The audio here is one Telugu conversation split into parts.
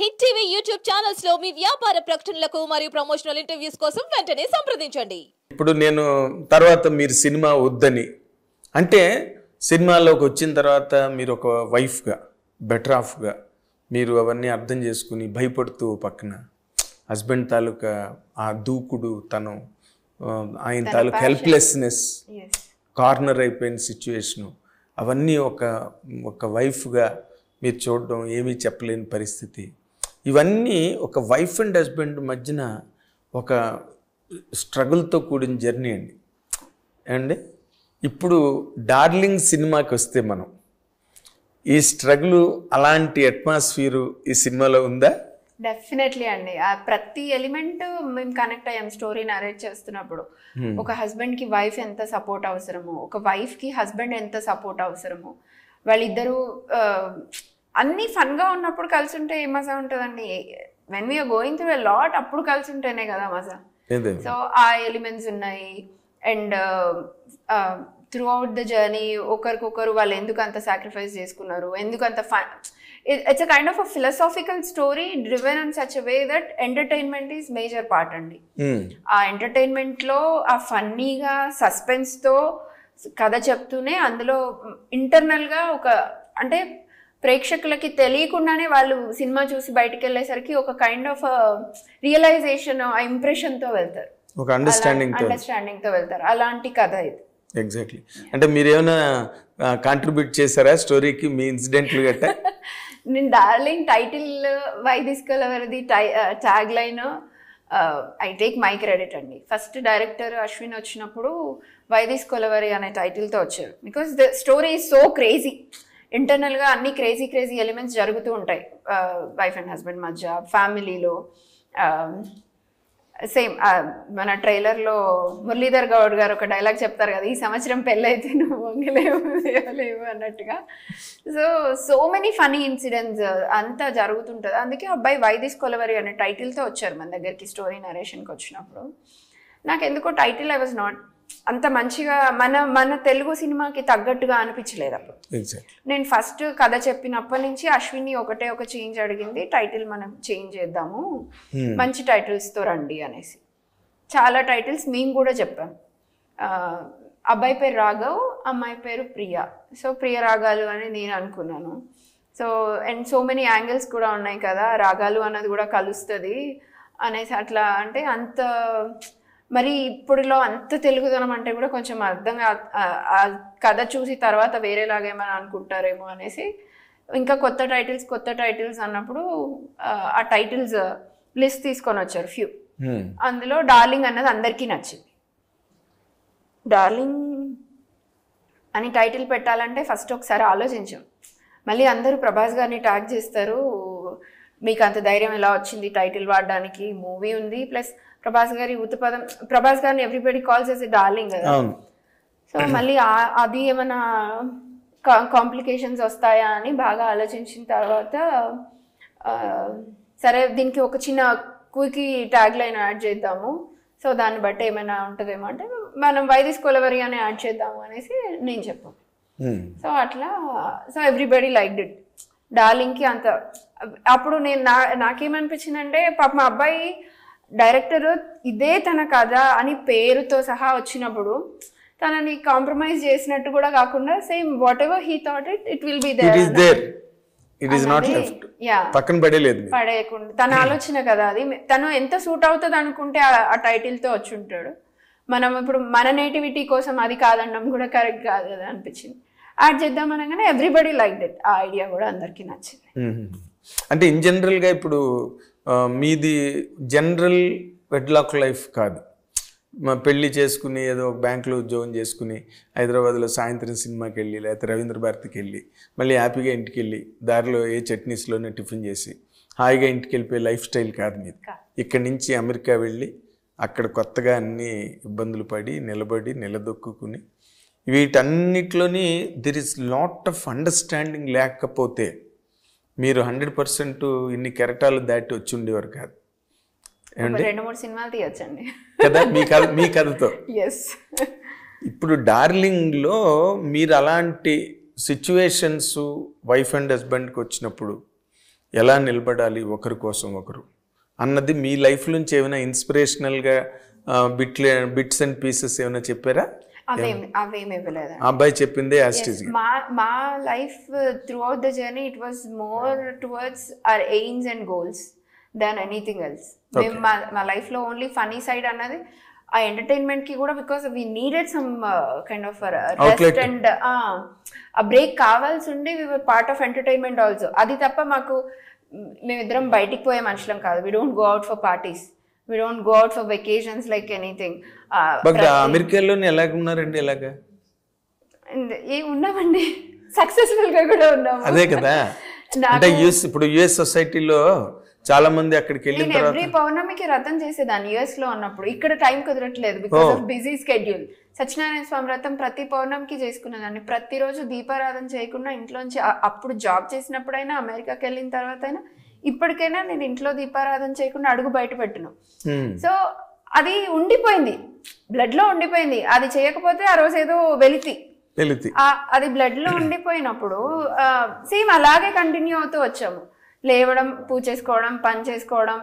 హిట్ టీవీ యూట్యూబ్ ఛానల్స్ లో మీ వ్యాపార ప్రకటనలకు మరియు ప్రమోషనల్ ఇంటర్వ్యూస్ కోసం వెంటనే సంప్రదించండి. ఇప్పుడు నేను తర్వాత మీరు సినిమా వద్దని అంటే సినిమాలోకి వచ్చిన తర్వాత మీరు ఒక వైఫ్గా బెటర్ ఆఫ్గా మీరు అవన్నీ అర్థం చేసుకుని భయపడుతూ పక్కన హస్బెండ్ తాలూకా ఆ దూకుడు తను ఆయన తాలూకా హెల్ప్లెస్నెస్ కార్నర్ అయిపోయిన సిచ్యువేషను అవన్నీ ఒక వైఫ్గా మీరు చూడడం ఏమీ చెప్పలేని పరిస్థితి ఇవన్నీ ఒక వైఫ్ అండ్ హస్బెండ్ మధ్యన ఒక స్ట్రగుల్తో కూడిన జర్నీ అండి. ఇప్పుడు డార్లింగ్ సినిమాకి వస్తే మనం ఈ స్ట్రగుల్ అలాంటి అట్మాస్ఫియర్ ఈ సినిమాలో ఉందా? డెఫినెట్లీ అండి. ఆ ప్రతి ఎలిమెంట్ మేము కనెక్ట్ అయ్యాం స్టోరీ నరేట్ చేస్తున్నప్పుడు. ఒక హస్బెండ్కి వైఫ్ ఎంత సపోర్ట్ అవసరమో, ఒక వైఫ్కి హస్బెండ్ ఎంత సపోర్ట్ అవసరమో, వాళ్ళిద్దరూ అన్నీ ఫన్గా ఉన్నప్పుడు కలిసి ఉంటే ఏ మజా ఉంటుందండి. When we are going through a lot అప్పుడు కలిసి ఉంటేనే కదా మజా. సో ఆ ఎలిమెంట్స్ ఉన్నాయి. And throughout the journey ఒకరికొకరు వాళ్ళు ఎందుకు అంత సాక్రిఫైస్ చేసుకున్నారు, ఎందుకు అంత fun. It's a kind of a philosophical story driven in such a way that entertainment is major part అండి. ఆ ఎంటర్టైన్మెంట్లో ఆ ఫన్నీగా సస్పెన్స్తో కథ చెప్తూనే అందులో ఇంటర్నల్గా ఒక అంటే ప్రేక్షకులకి తెలియకుండానే వాళ్ళు సినిమా చూసి బయటకు వెళ్ళేసరికి ఒక కైండ్ ఆఫ్ రియలైజేషన్ ఆ ఇంప్రెషన్తో వెళ్తారు, ఒక అండర్స్టాండింగ్తో వెళ్తారు. అలాంటి కథ ఇది. ఎగ్జాక్ట్లీ. అంటే మీరు ఏమైనా కాంట్రిబ్యూట్ చేశారా స్టోరీకి మీ ఇన్సిడెంట్లు గట్టా? నేను డార్లింగ్ టైటిల్ వై తీసుకోలేవరది tag line I take my credit అండి. ఫస్ట్ డైరెక్టర్ అశ్విన్ వచ్చినప్పుడు వై తీసుకోలేవరి అనే టైటిల్తో వచ్చారు. Because the story is so crazy. ఇంటర్నల్గా అన్ని క్రేజీ ఎలిమెంట్స్ జరుగుతూ ఉంటాయి వైఫ్ అండ్ హస్బెండ్ మధ్య, ఫ్యామిలీలో. సేమ్ మన ట్రైలర్లో మురళీధర్ గౌడ్ గారు ఒక డైలాగ్ చెప్తారు కదా, ఈ సంవత్సరం పెళ్ళైతే నువ్వు వంగలేవు అన్నట్టుగా. సో మెనీ ఫనీ ఇన్సిడెంట్స్ అంతా జరుగుతుంటుంది. అందుకే అబ్బాయి వై దిస్ కొలవరి అనే టైటిల్తో వచ్చారు మన దగ్గరికి స్టోరీ నరేషన్కి వచ్చినప్పుడు. నాకు ఎందుకో టైటిల్ ఐ వాజ్ నాట్ అంత మంచిగా మన తెలుగు సినిమాకి తగ్గట్టుగా అనిపించలేదు అప్పుడు. నేను ఫస్ట్ కథ చెప్పినప్పటి నుంచి అశ్విని ఒకటే ఒక చేంజ్ అడిగింది, టైటిల్ మనం చేంజ్ చేద్దాము, మంచి టైటిల్స్తో రండి అనేసి. చాలా టైటిల్స్ మేము కూడా చెప్పాం. అబ్బాయి పేరు రాఘవ్, అమ్మాయి పేరు ప్రియా. సో ప్రియ రాగాలు అని నేను అనుకున్నాను. So and so many angles కూడా ఉన్నాయి కదా, రాగాలు అన్నది కూడా కలుస్తుంది అనేసి. అట్లా అంటే అంత మరి ఇప్పుడులో అంత తెలుగుదనం అంటే కూడా కొంచెం అర్థంగా ఆ కథ చూసి తర్వాత వేరేలాగా ఏమైనా అనుకుంటారేమో అనేసి ఇంకా కొత్త టైటిల్స్ అన్నప్పుడు ఆ టైటిల్స్ లిస్ట్ తీసుకొని వచ్చారు ఫ్యూ. అందులో డార్లింగ్ అన్నది అందరికీ నచ్చింది. డార్లింగ్ అని టైటిల్ పెట్టాలంటే ఫస్ట్ ఒకసారి ఆలోచించాం. మళ్ళీ అందరూ ప్రభాస్ గారిని ట్యాగ్ చేస్తారు, మీకు అంత ధైర్యం ఎలా వచ్చింది టైటిల్ వాడడానికి, మూవీ ఉంది ప్లస్ ప్రభాస్ గారి ఉత్పదం, ప్రభాస్ గారిని ఎవ్రీబడి కాల్స్ చేసి డార్లింగ్ కదా. సో మళ్ళీ అది ఏమైనా కాంప్లికేషన్స్ వస్తాయా అని బాగా ఆలోచించిన తర్వాత సరే దీనికి ఒక చిన్న క్విక్ ట్యాగ్ లైన్ యాడ్ చేద్దాము, సో దాన్ని బట్టి ఏమైనా ఉంటుందేమో అంటే మనం వై దిస్ కొలవరి అని యాడ్ చేద్దాము అనేసి నేను చెప్పాను. సో అట్లా సో ఎవ్రీబడి లైక్డ్ ఇట్. డార్లింగ్కి అంత అప్పుడు నేను నాకేమనిపించిందంటే పాప మా అబ్బాయి డైరెక్టర్ ఇదే తన కథ అని పేరుతో సహా వచ్చినప్పుడు తనని కాంప్రమైజ్ చేసినట్టు కూడా కాకుండా same whatever he thought it will be there, పడేయకుండా తన ఆలోచన కదా అది. తను ఎంత సూట్ అవుతుంది అనుకుంటే ఆ టైటిల్తో వచ్చి ఉంటాడు. మనం ఇప్పుడు మన నేటివిటీ కోసం అది కాదనడం కూడా కరెక్ట్ కాదు కదా అనిపించింది. యాడ్ చేద్దాం అనగానే ఎవ్రీబడి లైక్ దట్. ఆ ఐడియా కూడా అందరికీ నచ్చింది. అంటే ఇన్ జనరల్గా ఇప్పుడు మీది జనరల్ వెడ్లాక్ లైఫ్ కాదు. పెళ్ళి చేసుకుని ఏదో ఒక బ్యాంకులో ఉద్యోగం చేసుకుని హైదరాబాద్లో సాయంత్రం సినిమాకి వెళ్ళి లేకపోతే రవీంద్ర భారతికి వెళ్ళి మళ్ళీ హ్యాపీగా ఇంటికి వెళ్ళి దారిలో ఏ చట్నీస్లోనే టిఫిన్ చేసి హాయిగా ఇంటికి వెళ్ళిపోయే లైఫ్ స్టైల్ కాదు మీది. ఇక్కడి నుంచి అమెరికా వెళ్ళి అక్కడ కొత్తగా అన్ని ఇబ్బందులు పడి నిలబడి నిలదొక్కుని వీటన్నిటిలోని there is lot of understanding లేకపోతే మీరు 100% ఇన్ని కెరటాలు దాటి వచ్చి ఉండేవారు కాదు. 2-3 సినిమాలు తీయొచ్చండి కదా మీ కథతో. ఇప్పుడు డార్లింగ్లో మీరు అలాంటి సిచ్యువేషన్స్ వైఫ్ అండ్ హస్బెండ్కి వచ్చినప్పుడు ఎలా నిలబడాలి ఒకరి కోసం ఒకరు అన్నది మీ లైఫ్ నుంచి ఏమైనా ఇన్స్పిరేషనల్గా బిట్స్ అండ్ పీసెస్ ఏమైనా చెప్పారా? అవేమి ఇవ్వలేదు. ఆ అబ్బాయి చెప్పిందే యాస్టిజ్. మా life through out the journey it was more towards our aims and goals than anything else. మేము మా లైఫ్లో ఓన్లీ ఫనీ సైడ్ అన్నది ఆ ఎంటర్టైన్మెంట్కి కూడా because we needed some kind of rest and ఆ బ్రేక్ కావాల్సి ఉండి we were part of entertainment also. అది తప్ప మాకు మేమిద్దరం బయటికి పోయే మనుషులం కాదు. We don't go out for parties, we don't go out for vacations like anything. అమెరికాలో ఎలాగ ఉన్నారండి? ఎలాగా ఉన్నామండి, సక్సెస్ఫుల్ గా కూడా ఉన్నాము. అదే కదా, అంటే ఇప్పుడు యుఎస్ సొసైటీలో చాలా మంది అక్కడికి వెళ్ళిన తర్వాత ఎవ్రీ పౌర్ణమికి వ్రతం చేసేదాన్ని యుఎస్ లో ఉన్నప్పుడు. ఇక్కడ టైం కుదరట్లేదు because of busy schedule. Satyanarayana Swamy వ్రతం ప్రతి పౌర్ణమికి చేసుకునేదాన్ని. ప్రతిరోజు దీపారాధన చేయకుండా ఇంట్లోంచి, అప్పుడు జాబ్ చేసినప్పుడైనా అమెరికాకి వెళ్ళిన తర్వాత అయినా ఇప్పటికైనా నేను ఇంట్లో దీపారాధన చేయకుండా అడుగు బయట పెట్టను. సో అది ఉండిపోయింది, బ్లడ్ లో ఉండిపోయింది. అది చేయకపోతే ఆ రోజు ఏదో వెలితి అది బ్లడ్ లో ఉండిపోయినప్పుడు సేమ్ అలాగే కంటిన్యూ అవుతూ వచ్చాము. లేవడం, పూజ చేసుకోవడం, పని చేసుకోవడం,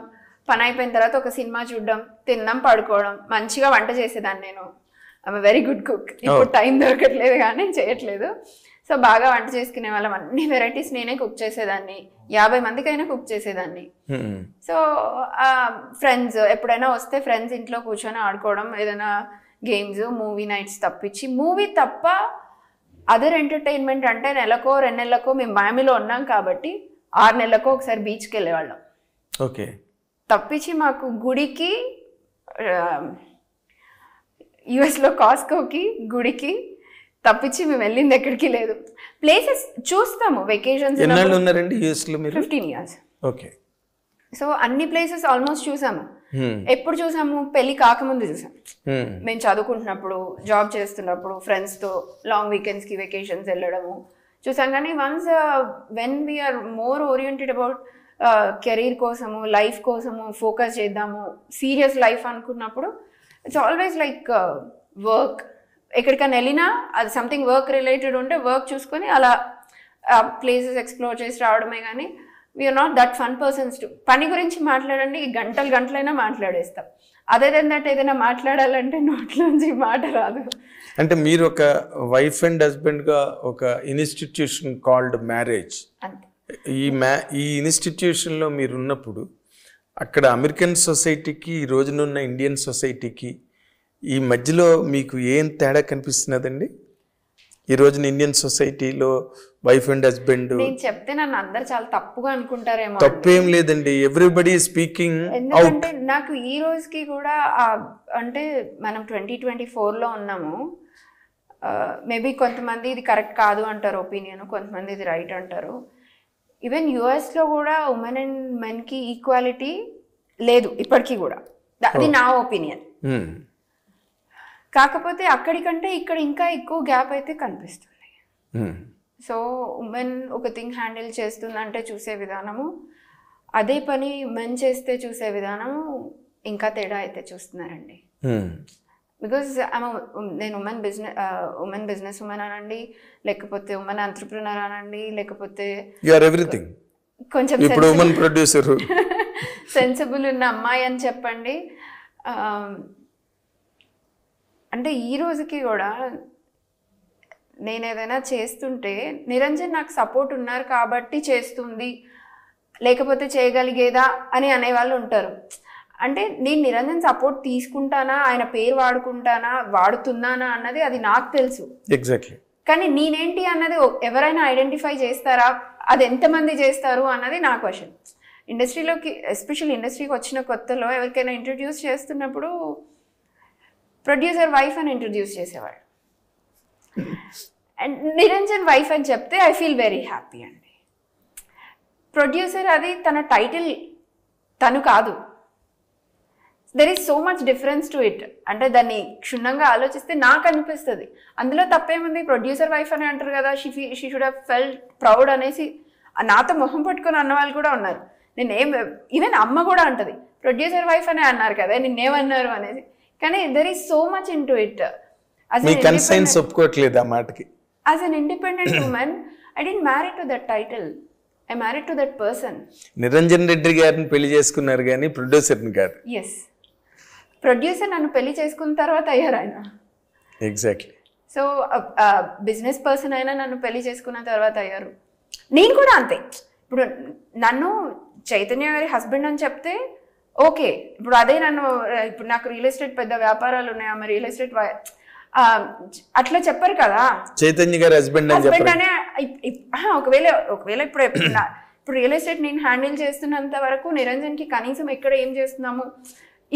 పని అయిపోయిన తర్వాత ఒక సినిమా చూడడం, తినడం, పడుకోవడం. మంచిగా వంట చేసేదాన్ని నేను. I'm very good cook. ఇప్పుడు టైం దొరకట్లేదు కానీ చేయట్లేదు. సో బాగా వంట చేసుకునే వాళ్ళం. అన్ని వెరైటీస్ నేనే కుక్ చేసేదాన్ని. 50 మందికైనా కుక్ చేసేదాన్ని. సో ఫ్రెండ్స్ ఎప్పుడైనా వస్తే ఫ్రెండ్స్ ఇంట్లో కూర్చొని ఆడుకోవడం, ఏదైనా గేమ్స్, మూవీ నైట్స్ తప్పించి. మూవీ తప్ప అదర్ ఎంటర్టైన్మెంట్ అంటే నెలకో 2 నెలలకో మేము మైయామిలో ఉన్నాం కాబట్టి 6 నెలలకో ఒకసారి బీచ్కి వెళ్ళేవాళ్ళం. ఓకే. తప్పించి మాకు గుడికి, యుఎస్లో కాస్కోకి, గుడికి తప్పించి మేము వెళ్ళింది ఎక్కడికి లేదు. ప్లేసెస్ చూస్తాము వెకేషన్స్. 15 years. ఓకే. సో అన్ని ప్లేసెస్ ఆల్మోస్ట్ చూసాము. ఎప్పుడు చూసాము? పెళ్లి కాకముందు చూసాం. మేము చదువుకుంటున్నప్పుడు, జాబ్ చేస్తున్నప్పుడు ఫ్రెండ్స్తో లాంగ్ వీకెండ్స్కి వెకేషన్స్ వెళ్ళడము చూసాం. కానీ once when we are more oriented about career కోసము, లైఫ్ కోసము ఫోకస్ చేద్దాము, సీరియస్ లైఫ్ అనుకున్నప్పుడు ఇట్స్ ఆల్వేస్ లైక్ వర్క్. ఎక్కడికైనా వెళ్ళినా అది సంథింగ్ వర్క్ రిలేటెడ్ ఉంటే వర్క్ చూసుకొని అలా ప్లేసెస్ ఎక్స్ప్లోర్ చేసి రావడమే. కానీ we are not that fun persons too. పని గురించి మాట్లాడండి, గంటలైనా మాట్లాడేస్తాం. అదే దట్ ఏదైనా మాట్లాడాలంటే నోట్లోంచి మాట రాదు. అంటే మీరు ఒక వైఫ్ అండ్ హస్బెండ్గా ఒక ఇన్స్టిట్యూషన్ కాల్డ్ మ్యారేజ్, ఈ ఇన్స్టిట్యూషన్లో మీరు ఉన్నప్పుడు అక్కడ అమెరికన్ సొసైటీకి, ఈ రోజునున్న ఇండియన్ సొసైటీకి ఈ మధ్యలో మీకు ఏం తేడా కనిపిస్తున్నదండి? ఈ రోజున ఇండియన్ సొసైటీలో వైఫ్ అండ్ హస్బెండ్ నేను చెప్తే నన్ను అందరు చాలా తప్పుగా అనుకుంటారేమో. తప్పేం లేదండి, ఎవ్రీబడి స్పీకింగ్. ఎందుకంటే నాకు ఈ రోజుకి కూడా అంటే మనం 2024లో ఉన్నాము. మేబీ కొంతమంది ఇది కరెక్ట్ కాదు అంటారు ఒపీనియన్, కొంతమంది ఇది రైట్ అంటారు. ఈవెన్ యుఎస్లో కూడా ఉమెన్ అండ్ మెన్కి ఈక్వాలిటీ లేదు ఇప్పటికీ కూడా. అది నా ఒపీనియన్. కాకపోతే అక్కడికంటే ఇక్కడ ఇంకా ఎక్కువ గ్యాప్ అయితే కనిపిస్తుంది. సో ఉమెన్ ఒక థింగ్ హ్యాండిల్ చేస్తుందంటే చూసే విధానము, అదే పని మెన్ చేస్తే చూసే విధానము ఇంకా తేడా అయితే చూస్తున్నారండి. బికాజ్ నేను ఉమెన్ బిజినెస్ ఉమెన్ అనండి, లేకపోతే ఉమెన్ ఎంటర్‌ప్రెన్యూర్ అనండి, లేకపోతే కొంచెం సెన్సిబుల్ ఉన్న అమ్మాయి అని చెప్పండి. అంటే ఈ రోజుకి కూడా నేను ఏదైనా చేస్తుంటే నిరంజన్ నాకు సపోర్ట్ ఉన్నారు కాబట్టి చేస్తుంది, లేకపోతే చేయగలిగేదా అని అనేవాళ్ళు ఉంటారు. అంటే నేను నిరంజన్ సపోర్ట్ తీసుకుంటానా, ఆయన పేరు వాడుతున్నానా అన్నది అది నాకు తెలుసు. ఎగ్జాక్ట్లీ. కానీ నేనేంటి అన్నది ఎవరైనా ఐడెంటిఫై చేస్తారా, అది ఎంతమంది చేస్తారు అన్నది నా క్వశ్చన్. ఇండస్ట్రీలోకి, ఎస్పెషల్లీ ఇండస్ట్రీకి వచ్చిన కొత్తలో ఎవరికైనా ఇంట్రడ్యూస్ చేస్తున్నప్పుడు ప్రొడ్యూసర్ వైఫ్ అని ఇంట్రడ్యూస్ చేసేవాడు. అండ్ నిరంజన్ వైఫ్ అని చెప్తే ఐ ఫీల్ వెరీ హ్యాపీ అండి. ప్రొడ్యూసర్ అది తన టైటిల్, తను కాదు. There is so much difference to it. అంటే దాన్ని క్షుణ్ణంగా ఆలోచిస్తే నాకు అనిపిస్తుంది అందులో తప్పేముంది. ప్రొడ్యూసర్ వైఫ్ అని అంటారు కదా, she should have felt proud అనేసి నాతో మొహం పట్టుకొని అన్న వాళ్ళు కూడా ఉన్నారు. ఈవెన్ అమ్మ కూడా అంటది ప్రొడ్యూసర్ వైఫ్ అనే అన్నారు కదా, నిన్నేమన్నారు అనేది. కానీ there is so much into it. As an independent woman I didn't marry to that title. I married to that person. Niranjan Reddy గారిని పెళ్లి చేసుకున్నారు కానీ ప్రొడ్యూసర్ని కాదు. ఎస్, ప్రొడ్యూసర్ నన్ను పెళ్లి చేసుకున్న తర్వాత అయ్యారు ఆయన. ఎగ్జాక్ట్లీ. సో బిజినెస్ పర్సన్ అయినా నన్ను పెళ్లి చేసుకున్న తర్వాత అయ్యారు. నేను కూడా అంతే. ఇప్పుడు నన్ను చైతన్య గారి హస్బెండ్ అని చెప్తే ఓకే, ఇప్పుడు అదే నన్ను ఇప్పుడు నాకు రియల్ ఎస్టేట్ పెద్ద వ్యాపారాలు ఉన్నాయి, ఆమె రియల్ ఎస్టేట్ అట్లా చెప్పరు కదా. చైతన్య గారి హస్బెండ్ అనే ఒకవేళ ఇప్పుడు రియల్ ఎస్టేట్ నేను హ్యాండిల్ చేస్తున్నంత వరకు నిరంజన్కి కనీసం ఎక్కడ ఏం చేస్తున్నాము,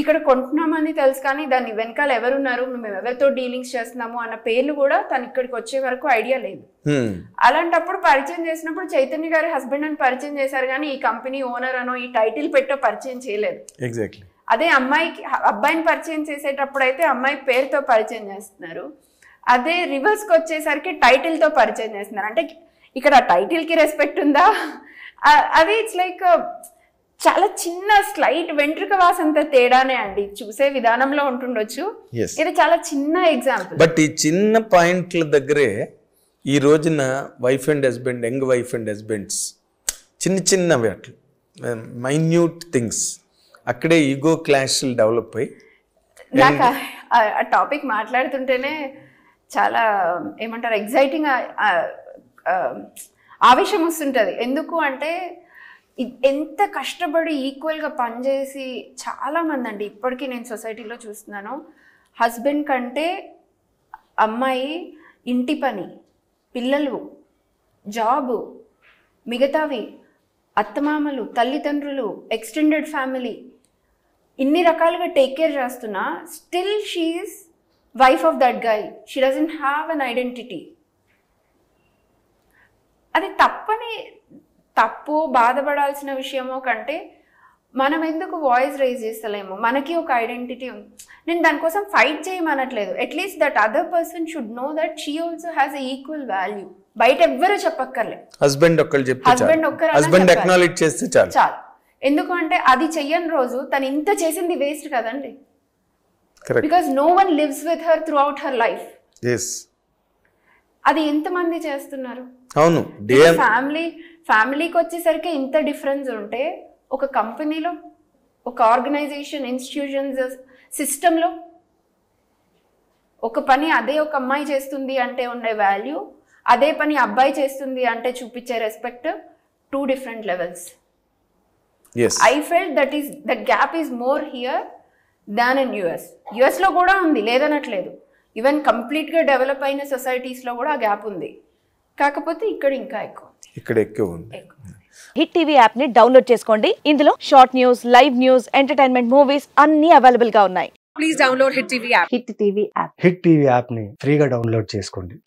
ఇక్కడ కొంటున్నామని తెలుసు, కానీ దాన్ని వెనకాల ఎవరున్నారు, మేము ఎవరితో డీలింగ్స్ చేస్తున్నాము అన్న పేర్లు కూడా తను ఇక్కడికి వచ్చే వరకు ఐడియా లేదు. అలాంటప్పుడు పరిచయం చేసినప్పుడు చైతన్య గారి హస్బెండ్ అని పరిచయం చేశారు, కానీ ఈ కంపెనీ ఓనర్ అనో ఈ టైటిల్ పెట్టో పరిచయం చేయలేదు. ఎగ్జాక్ట్లీ. అదే అబ్బాయిని పరిచయం చేసేటప్పుడు అయితే అమ్మాయి పేరుతో పరిచయం చేస్తున్నారు. అదే రివర్స్కి వచ్చేసరికి టైటిల్తో పరిచయం చేస్తున్నారు. అంటే ఇక్కడ టైటిల్కి రెస్పెక్ట్ ఉందా? అది ఇట్స్ లైక్ చాలా చిన్న స్లైట్ వెంట్రుక వాసంత తేడానే అండి, చూసే విధానంలో ఉంటుండొచ్చు. ఇది చాలా చిన్న ఎగ్జాంపుల్. బట్ ఈ చిన్న పాయింట్ల దగ్గరే ఈ రోజున wife and husband, young wife and husbands చిన్నవి అట్లు మైన్యూట్ థింగ్స్ అక్కడే ఈగో క్లాష్లు డెవలప్ అయ్యి. నాకు ఆ టాపిక్ మాట్లాడుతుంటేనే చాలా ఏమంటారు ఎగ్జైటింగ్ ఆవేశం వస్తుంటుంది. ఎందుకు అంటే ఎంత కష్టపడి ఈక్వల్గా పనిచేసి చాలామంది అండి ఇప్పటికీ నేను సొసైటీలో చూస్తున్నాను, హస్బెండ్ కంటే అమ్మాయి ఇంటి పని, పిల్లలు, జాబు, మిగతావి, అత్తమామలు, తల్లిదండ్రులు, ఎక్స్టెండెడ్ ఫ్యామిలీ, ఇన్ని రకాలుగా టేక్ కేర్ చేస్తున్నా still she's wife of that guy. She doesn't have an identity. అది తప్పు బాధపడాల్సిన విషయమో కంటే మనం ఎందుకు వాయిస్ రైజ్ చేస్తలేము, మనకి ఒక ఐడెంటిటీ ఉంది. నేను దానికోసం ఫైట్ చేయమనట్లేదు. At least that other person should know that she also has a equal value. బయట ఎవ్వరూ చెప్పక్కర్లేదు, హస్బెండ్ ఒక్కరు చేస్తే చాలు. ఎందుకు అంటే అది చెయ్యని రోజు తను ఇంత చేసింది వేస్ట్ కదండి. Because no one lives with her throughout her life. అది ఎంతమంది చేస్తున్నారు? అవును. ఫ్యామిలీకి వచ్చేసరికి ఇంత డిఫరెన్స్ ఉంటే ఒక కంపెనీలో, ఒక ఆర్గనైజేషన్, ఇన్స్టిట్యూషన్స్, సిస్టంలో ఒక పని అదే ఒక అమ్మాయి చేస్తుంది అంటే ఉండే వాల్యూ, అదే పని అబ్బాయి చేస్తుంది అంటే చూపించే respect, 2 different levels. I felt that gap is more here than in US. US లో కూడా ఉంది, లేదనట్లేదు. ఈవెన్ కంప్లీట్గా డెవలప్ అయిన సొసైటీస్లో కూడా ఆ గ్యాప్ ఉంది. కాకపోతే ఇక్కడ ఇంకా ఎక్కువ ఉంది. హిట్ టీవీ యాప్ ని డౌన్లోడ్ చేసుకోండి. ఇందులో short news, live news, entertainment movies అన్ని అవైలబుల్ గా ఉన్నాయి. Please download hit TV app. Hit TV app ని ఫ్రీగా డౌన్లోడ్ చేసుకోండి.